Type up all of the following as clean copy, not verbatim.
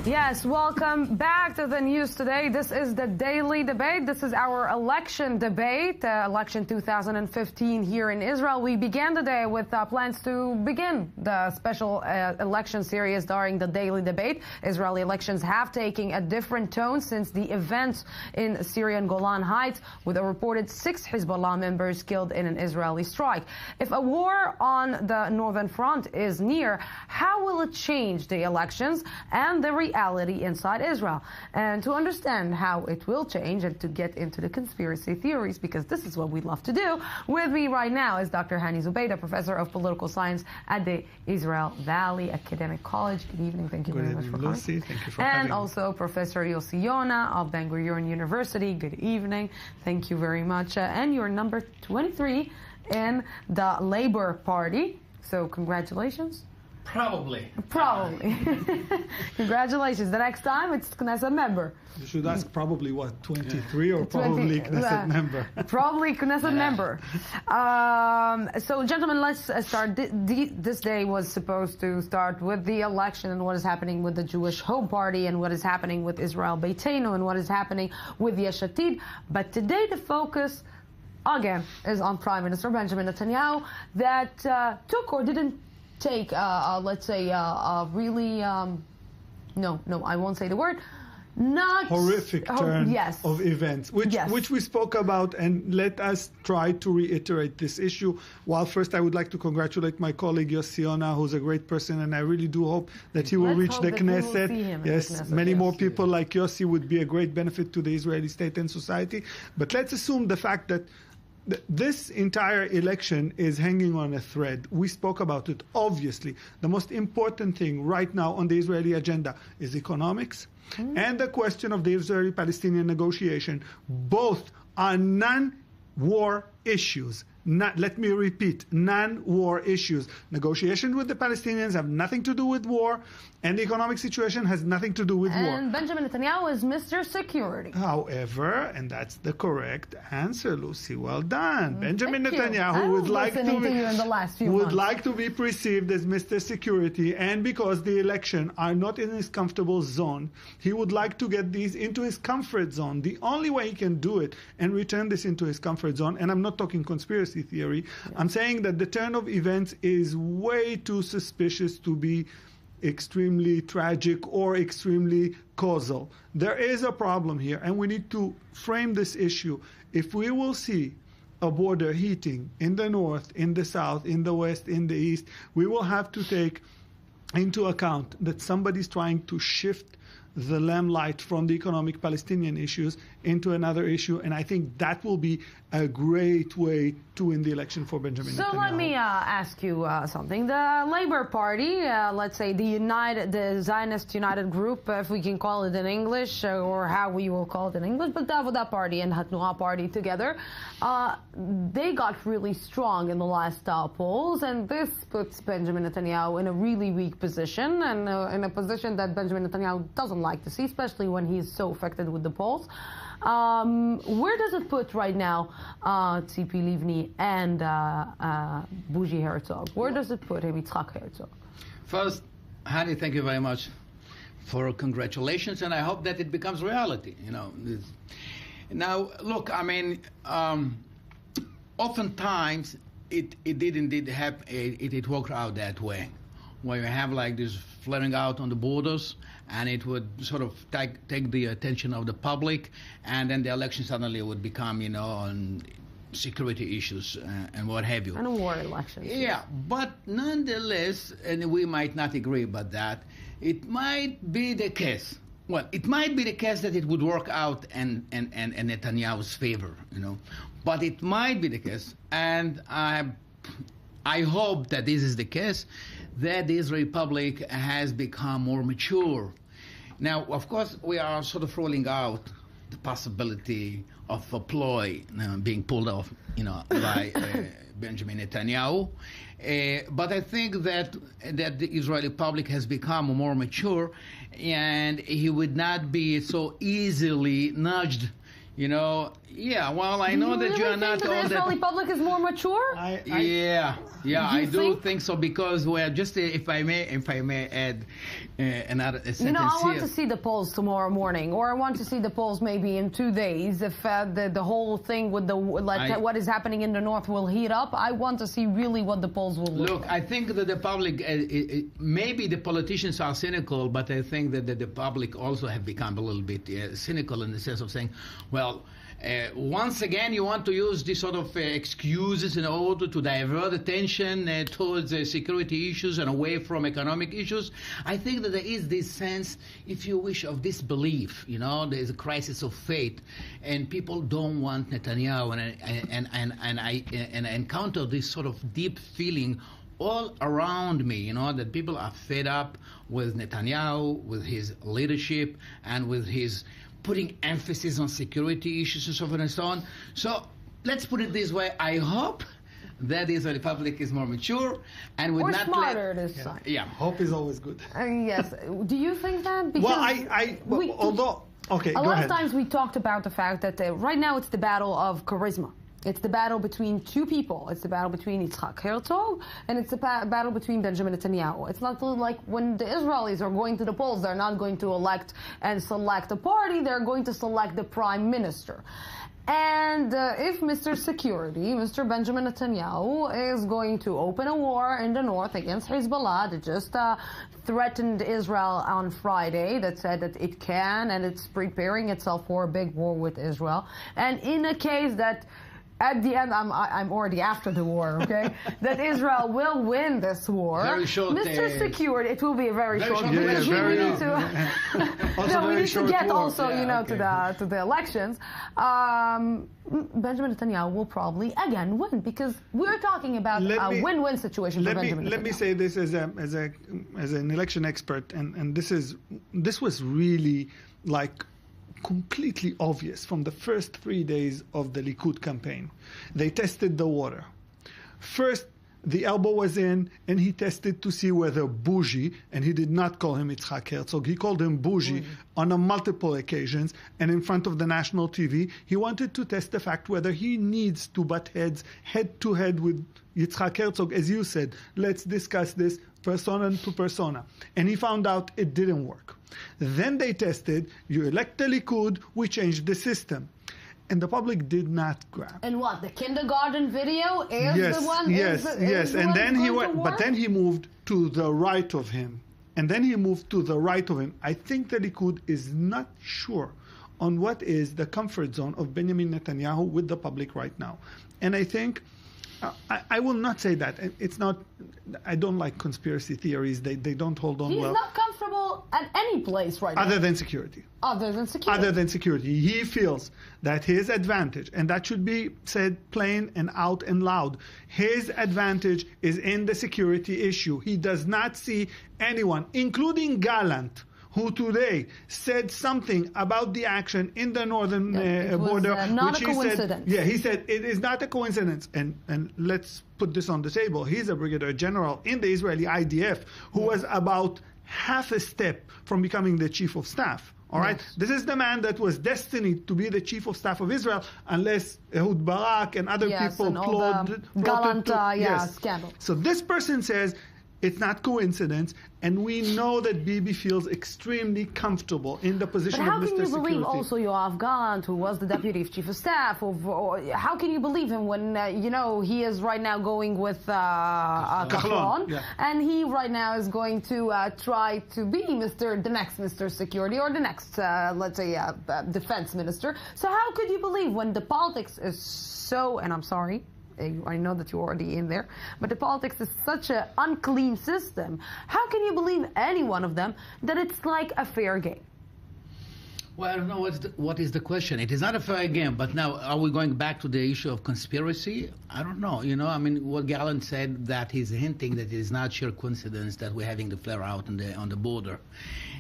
Yes, welcome back to the news today. This is the daily debate. This is our election debate, election 2015 here in Israel. We began the day with plans to begin the special election series during the daily debate. Israeli elections have taken a different tone since the events in Syrian Golan Heights, with a reported 6 Hezbollah members killed in an Israeli strike. If a war on the northern front is near, how will it change the elections and the reality inside Israel? And to understand how it will change and to get into the conspiracy theories, because this is what we love to do, with me right now is Dr. Hani Zubaydah, professor of political science at the Israel Valley Academic College. Good evening. Thank you very much for coming. Lucy. Thank you for having me. And also Professor Yossi Yona of Barahion University. Good evening. Thank you very much. And you're number 23 in the Labour Party. So congratulations. Probably. Congratulations. The next time it's Knesset member. You should ask probably what, 23 or probably Knesset member? Probably Knesset member. So gentlemen, let's start. This day was supposed to start with the election and what is happening with the Jewish Hope Party and what is happening with Israel Beitenu and what is happening with Yesh Atid. But today the focus again is on Prime Minister Benjamin Netanyahu that took or didn't take, let's say, really, no, I won't say the word, not horrific turn of events, which we spoke about, and let us try to reiterate this issue. While first I would like to congratulate my colleague Yossi Yona, who's a great person, and I really do hope that he will reach the Knesset. Yes, many more people like Yossi would be a great benefit to the Israeli state and society. But let's assume the fact that this entire election is hanging on a thread. We spoke about it. Obviously, the most important thing right now on the Israeli agenda is economics and the question of the Israeli-Palestinian negotiation. Both are non-war issues. Let me repeat, non-war issues. Negotiations with the Palestinians have nothing to do with war, and the economic situation has nothing to do with war. And Benjamin Netanyahu is Mr. Security. However, and that's the correct answer, Lucy, well done. Benjamin Netanyahu would like to be perceived as Mr. Security, and because the election are not in his comfortable zone, he would like to get these into his comfort zone. The only way he can do it and return this into his comfort zone, and I'm not talking conspiracy theory, I'm saying that the turn of events is way too suspicious to be extremely tragic or extremely causal. There is a problem here, and we need to frame this issue. If we will see a border heating in the north, in the south, in the west, in the east, we will have to take into account that somebody's trying to shift the limelight from the economic Palestinian issues into another issue, and I think that will be a great way to win the election for Benjamin Netanyahu. So let me ask you something. The Labour Party, let's say the Zionist United Group, if we can call it in English, or how we will call it in English, but the Avodah Party and Hatnuah Party together, they got really strong in the last polls, and this puts Benjamin Netanyahu in a really weak position, and in a position that Benjamin Netanyahu doesn't like to see, especially when he's so affected with the polls. Where does it put right now Tzipi Livni and Bougie Herzog? Where does it put him, Yitzhak Herzog? First, Hani, thank you very much for congratulations, and I hope that it becomes reality. You know, now look, I mean, oftentimes it did indeed happen. It worked out that way, where you have like this flaring out on the borders, and it would sort of take the attention of the public, and then the election suddenly would become, you know, on security issues and what have you. And a war election. Yeah, but nonetheless, and we might not agree about that, it might be the case. Well, it might be the case that it would work out in Netanyahu's favor, you know. But it might be the case, and I hope that this is the case, that the Israeli public has become more mature. Now, of course, we are sort of rolling out the possibility of a ploy being pulled off, you know, by Benjamin Netanyahu. But I think that the Israeli public has become more mature, and he would not be so easily nudged, You know, yeah, well, I know that you are not all the Israeli public is more mature? I do think so, because we're just, if I may add another sentence. You know, I want to see the polls tomorrow morning, or I want to see the polls maybe in 2 days. If the whole thing with the what is happening in the north will heat up, I want to see really what the polls will look like. I think that the public, maybe the politicians are cynical, but I think that the public also have become a little bit cynical in the sense of saying, well, once again, you want to use these sort of excuses in order to divert attention towards security issues and away from economic issues. I think that there is this sense, if you wish, of disbelief. You know, there is a crisis of faith, and people don't want Netanyahu. And I encounter this sort of deep feeling all around me, you know, that people are fed up with Netanyahu, with his leadership, and with his putting emphasis on security issues and so forth and so on. So let's put it this way. I hope that the Israeli public is more mature and would not smarter this time. Yeah, hope is always good. Yes. Do you think that? Because a lot of times we talked about the fact that right now it's the battle of charisma. It's the battle between two people. It's the battle between Yitzhak Herzog, and it's the battle between Benjamin Netanyahu. It's not like when the Israelis are going to the polls, they're not going to elect and select a party, they're going to select the prime minister. And if Mr. Security, Mr. Benjamin Netanyahu, is going to open a war in the north against Hezbollah that just threatened Israel on Friday, that said that it can and it's preparing itself for a big war with Israel, and in a case that at the end, I'm already after the war, okay? That Israel will win this war. Very short, Mr. Security, it will be a very short. Because we need to get also, you know, to the elections. Benjamin Netanyahu will probably again win, because we're talking about a win-win situation for Benjamin Netanyahu. Let me say this as an election expert, and this was really like completely obvious from the first 3 days of the Likud campaign. They tested the water. First, the elbow was in, and he tested to see whether Bougie, and he did not call him Yitzhak Herzog, he called him Bougie on multiple occasions, and in front of the national TV, he wanted to test the fact whether he needs to butt heads head-to-head with Yitzhak Herzog, as you said. Let's discuss this persona to persona. And he found out it didn't work. Then they tested, you elect the Likud, we changed the system. And the public did not grab. And what, the kindergarten video is the one? Yes. And then he went, but then he moved to the right of him. I think the Likud is not sure on what is the comfort zone of Benjamin Netanyahu with the public right now. And I think, I will not say that. It's not, I don't like conspiracy theories. They don't hold on well. He's not comfortable at any place right now. Other than security. He feels that his advantage, and that should be said plain and out and loud, his advantage is in the security issue. He does not see anyone, including Gallant, who today said something about the action in the northern border. Not a coincidence. He said it is not a coincidence. And let's put this on the table. He's a brigadier general in the Israeli IDF who was about half a step from becoming the chief of staff. All right? Yes. This is the man that was destined to be the chief of staff of Israel, unless Ehud Barak and other people plotted. Gallant scandal. So this person says, it's not coincidence, and we know that Bibi feels extremely comfortable in the position of Mr. Security. But how can you believe also Yoav Gallant, who was the deputy chief of staff, or how can you believe him when, you know, he is right now going with Kahlon, and he right now is going to try to be the next Mr. Security, or the next, let's say, defense minister. So how could you believe when the politics is so, and I'm sorry, I know that you're already in there, but the politics is such an unclean system. How can you believe any one of them that it's like a fair game? Well, I don't know what is the question. It is not a fair game, but now are we going back to the issue of conspiracy? I don't know. You know, I mean, what Gallant said, that he's hinting that it is not sheer coincidence that we're having the flare out on the border.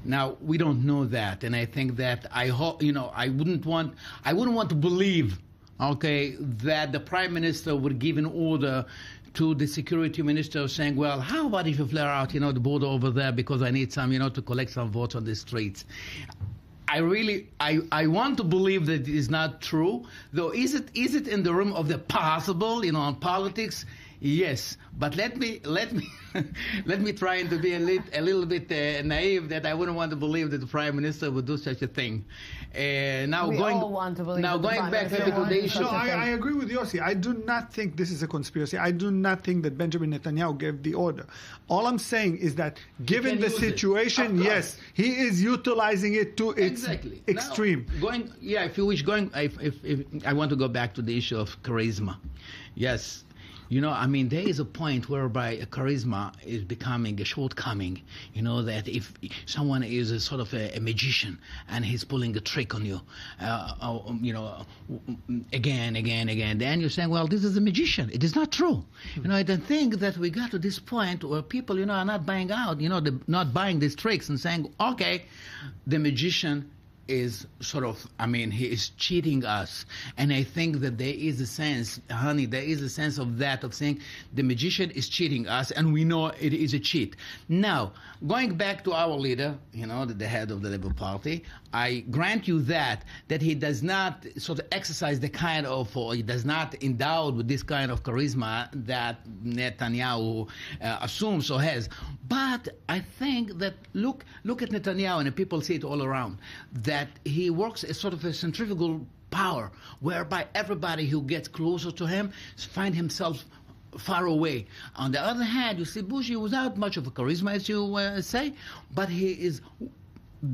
Now, we don't know that, and I think that I hope, you know, I wouldn't want to believe, okay, that the prime minister would give an order to the security minister saying, well, how about if you flare out, you know, the border over there because I need some, you know, to collect some votes on the streets. I want to believe that it is not true. Though, is it in the realm of the possible? You know, on politics, yes. But let me let me try to be a little bit naive, that I wouldn't want to believe that the Prime Minister would do such a thing. Now we going all want to believe now going back to the issue. No, I agree with Yossi. I do not think this is a conspiracy. I do not think that Benjamin Netanyahu gave the order. All I'm saying is that given the situation, yes, he is utilizing it to its extreme. Now, if you wish, if I want to go back to the issue of charisma. Yes. You know, I mean, there is a point whereby a charisma is becoming a shortcoming. You know, that if someone is a sort of a magician and he's pulling a trick on you, you know, again, then you're saying, well, this is a magician. It is not true. You know, I don't think that we got to this point where people, you know, are not buying out, you know, not buying these tricks and saying, okay, the magician is sort of, I mean, he is cheating us. And I think that there is a sense, there is a sense of that, of saying the magician is cheating us, and we know it is a cheat. Now, going back to our leader, you know, the head of the Labour Party, I grant you that he does not sort of exercise the kind of, or he does not endowed with this kind of charisma that Netanyahu assumes or has. But I think that, look at Netanyahu, and people see it all around, that he works as sort of a centrifugal power, whereby everybody who gets closer to him finds himself far away. On the other hand, you see Bush, without much of a charisma, as you say, but he is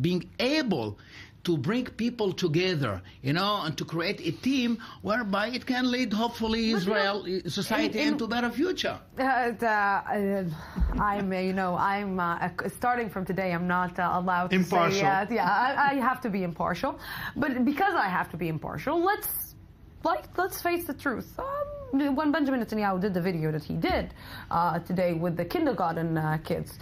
being able to bring people together, you know, and to create a team whereby it can lead, hopefully, Israel society into a better future. I'm starting from today, I'm not allowed to impartial. Say, I have to be impartial. But because I have to be impartial, let's face the truth. When Benjamin Netanyahu did the video that he did today with the kindergarten kids,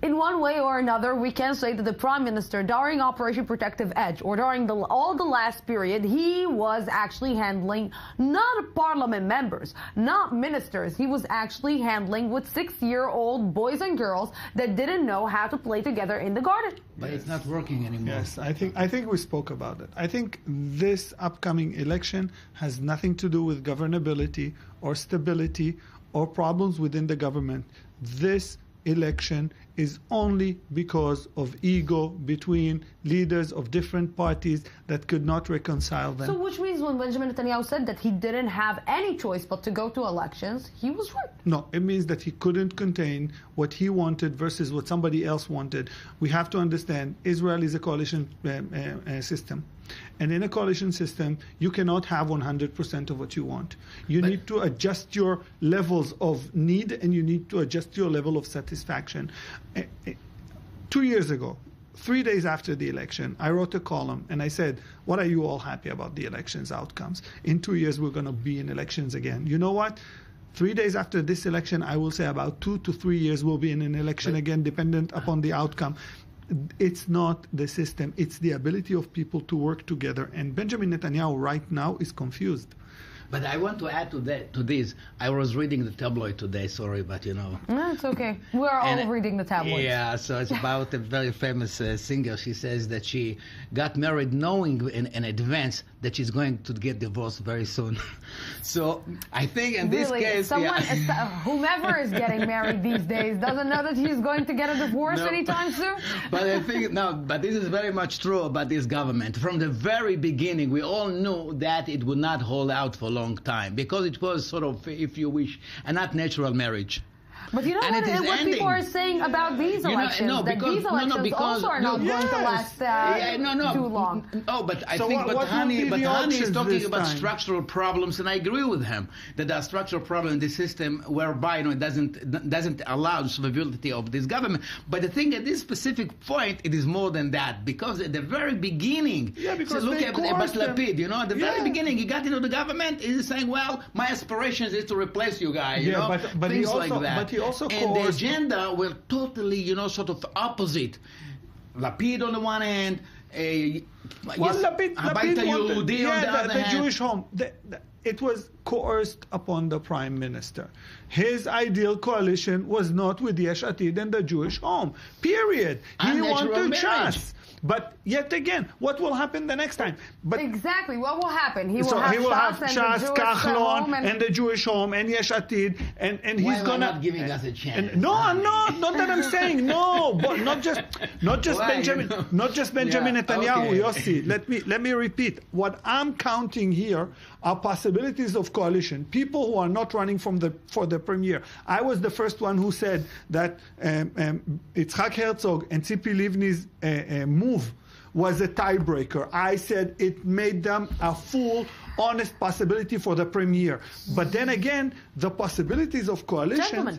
in one way or another, we can say that the Prime Minister, during Operation Protective Edge, or during all the last period, he was actually handling not parliament members, not ministers. He was actually handling with 6-year-old boys and girls that didn't know how to play together in the garden. But it's not working anymore. Yes, I think we spoke about it. I think this upcoming election has nothing to do with governability or stability or problems within the government. This election is only because of ego between leaders of different parties that could not reconcile them. So which means when Benjamin Netanyahu said that he didn't have any choice but to go to elections, he was right. No, it means that he couldn't contain what he wanted versus what somebody else wanted. We have to understand Israel is a coalition system. And in a coalition system, you cannot have 100% of what you want. You need to adjust your levels of need, and you need to adjust your level of satisfaction. 2 years ago, 3 days after the election, I wrote a column and I said, what are you all happy about the elections outcomes? In 2 years, we're going to be in elections again. You know what? 3 days after this election, I will say about 2 to 3 years we'll be in an election again, dependent upon the outcome. It's not the system, it's the ability of people to work together. And Benjamin Netanyahu right now is confused. But I want to add to this. I was reading the tabloid today, sorry, but you know. No, it's okay. We're all reading the tabloids. Yeah, so it's about a very famous singer. She says that she got married knowing in advance that she's going to get divorced very soon. So I think in this case... whomever is getting married these days doesn't know that he's going to get a divorce anytime soon. But I think, but this is very much true about this government. From the very beginning, we all knew that it would not hold out for a long time, because it was sort of, if you wish, a not natural marriage. But you know what people are saying about these elections? These elections also are not going to last too long. Oh, but I think Hani is talking about structural problems, and I agree with him that there are structural problems in the system whereby it doesn't allow the survivability of this government. But the thing at this specific point, it is more than that, because at the very beginning, because look at Lapid, you know, at the very beginning, he got into the government, he's saying, well, my aspirations is to replace you guys, you know, but things like that. And the agenda were totally, you know, sort of opposite. Lapid on the one hand, Lapid wanted, the Jewish home. It was coerced upon the Prime Minister. His ideal coalition was not with Yesh Atid and the Jewish home. Period. He wanted Shas. But yet again, what will happen the next time? But exactly, what will happen? He will so have he will have Shas Shas, Kahlon, and the Jewish home, and Yesh Atid, and he's Why gonna not giving us a chance? Not that I'm saying no, but not just Benjamin, not just Benjamin Netanyahu. Okay. Yossi, let me repeat. What I'm counting here are possibilities of coalition. People who are not running for the premier. I was the first one who said that Yitzhak Herzog and Tzipi Livni's move was a tiebreaker. I said it made them a full, honest possibility for the premier. But then again, the possibilities of coalition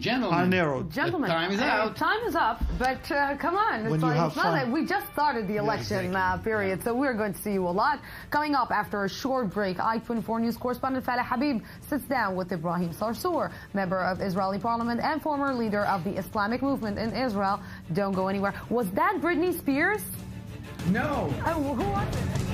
are narrowed. Gentlemen, time is out. Time is up, but come on. It's not that we just started the election period, so we're going to see you a lot. Coming up after a short break, I24 News correspondent Faleh Habib sits down with Ibrahim Sarsour, member of Israeli parliament and former leader of the Islamic movement in Israel. Don't go anywhere. Was that Britney Spears? No. Oh, who was it?